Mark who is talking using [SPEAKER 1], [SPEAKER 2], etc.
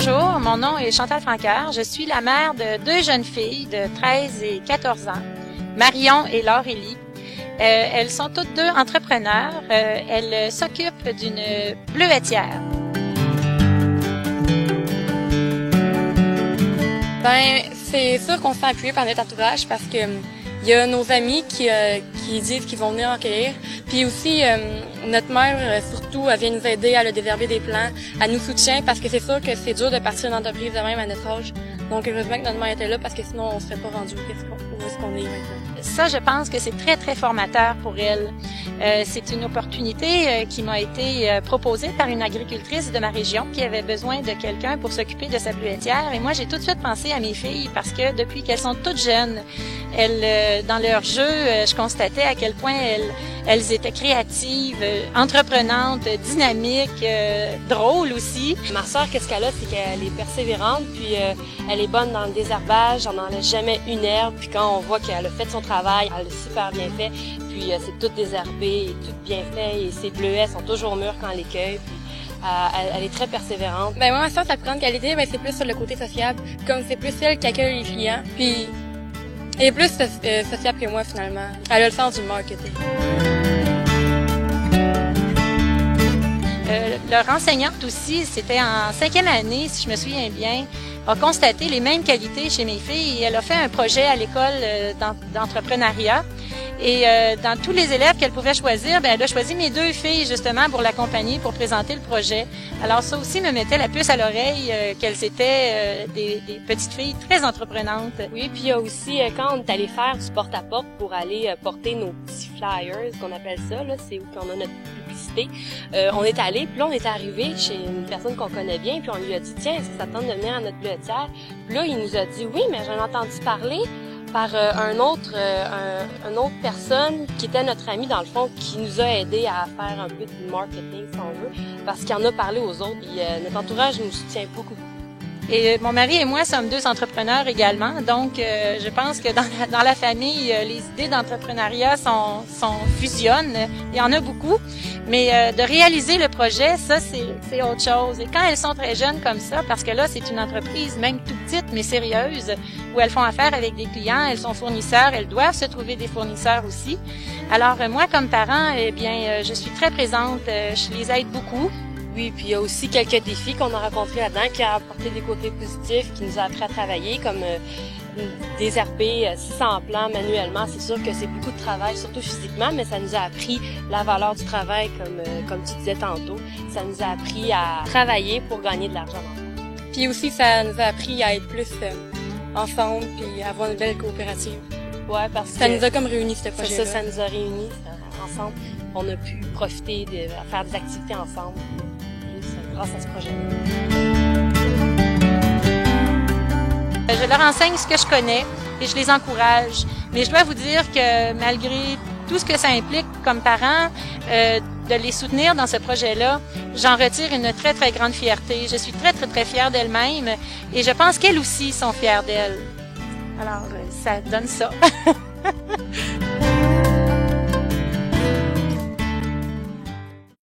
[SPEAKER 1] Bonjour, mon nom est Chantal Francaire. Je suis la mère de deux jeunes filles de 13 et 14 ans, Marion et Laure-Élie. Elles sont toutes deux entrepreneurs. Elles s'occupent d'une bleuetière.
[SPEAKER 2] Ben, c'est sûr qu'on se fait appuyer par notre entourage parce que il y a nos amis qui disent qu'ils vont venir en cueillir. Puis aussi, notre mère, surtout, elle vient nous aider à le désherber des plants, elle nous soutient parce que c'est sûr que c'est dur de partir une entreprise de même à notre âge. Donc, heureusement que notre mère était là parce que sinon, on serait pas rendu où est-ce qu'on est maintenant.
[SPEAKER 1] Ça, je pense que c'est très, très formateur pour elle. C'est une opportunité qui m'a été proposée par une agricultrice de ma région qui avait besoin de quelqu'un pour s'occuper de sa bleuetière. Et moi, j'ai tout de suite pensé à mes filles parce que depuis qu'elles sont toutes jeunes, elles, dans leur jeu, je constatais à quel point elles étaient créatives, entreprenantes, dynamiques, drôles aussi.
[SPEAKER 3] Ma sœur, qu'est-ce qu'elle a, c'est qu'elle est persévérante, puis elle est bonne dans le désherbage, on n'enlève jamais une herbe, puis quand on voit qu'elle a fait son travail, elle l'a super bien fait, puis c'est tout désherbé, et tout bien fait, et ses bleuets sont toujours mûrs quand on les cueille, puis elle est très persévérante.
[SPEAKER 2] Ben moi, ma sœur, sa plus grande qualité, ben c'est plus sur le côté sociable, comme c'est plus elle qui accueille les clients, puis elle est plus sociable que moi finalement. Elle a le sens du marketing.
[SPEAKER 1] Leur enseignante aussi, c'était en 5e année, si je me souviens bien, a constaté les mêmes qualités chez mes filles et elle a fait un projet à l'école d'entrepreneuriat. Et dans tous les élèves qu'elle pouvait choisir, ben elle a choisi mes deux filles justement pour l'accompagner, pour présenter le projet. Alors ça aussi me mettait la puce à l'oreille qu'elles étaient des petites filles très entreprenantes.
[SPEAKER 3] Oui, puis il y a aussi quand on est allé faire du porte-à-porte pour aller porter nos petits flyers, qu'on appelle ça, là, c'est où qu'on a notre publicité. On est allé, puis là on est arrivé chez une personne qu'on connaît bien, puis on lui a dit tiens, est-ce que ça tente de venir à notre bleuetière? Puis là il nous a dit oui, mais j'en ai entendu parler par une autre personne qui était notre ami dans le fond, qui nous a aidé à faire un peu de marketing si on veut, parce qu'il en a parlé aux autres. Puis, notre entourage nous soutient beaucoup.
[SPEAKER 1] Et mon mari et moi sommes deux entrepreneurs également, donc je pense que dans la famille, les idées d'entrepreneuriat fusionnent. Il y en a beaucoup, mais de réaliser le projet, ça c'est autre chose. Et quand elles sont très jeunes comme ça, parce que là c'est une entreprise même tout petite mais sérieuse, où elles font affaire avec des clients, elles sont fournisseurs, elles doivent se trouver des fournisseurs aussi. Alors moi comme parent, eh bien je suis très présente, je les aide beaucoup.
[SPEAKER 3] Oui, puis il y a aussi quelques défis qu'on a rencontrés là-dedans qui a apporté des côtés positifs, qui nous a appris à travailler, comme désherber 600 plants manuellement. C'est sûr que c'est beaucoup de travail, surtout physiquement, mais ça nous a appris la valeur du travail, comme tu disais tantôt. Ça nous a appris à travailler pour gagner de l'argent.
[SPEAKER 2] Puis aussi, ça nous a appris à être plus ensemble, puis à avoir une belle coopérative.
[SPEAKER 3] Ouais, parce que
[SPEAKER 2] ça nous a comme réunis ce projet-là.
[SPEAKER 3] Ça nous a réunis ensemble. On a pu profiter de faire des activités ensemble. Grâce à ce projet.
[SPEAKER 1] Je leur enseigne ce que je connais et je les encourage. Mais je dois vous dire que malgré tout ce que ça implique comme parent, de les soutenir dans ce projet-là, j'en retire une très, très grande fierté. Je suis très, très, très fière d'elles-mêmes et je pense qu'elles aussi sont fières d'elles. Alors, ça donne ça.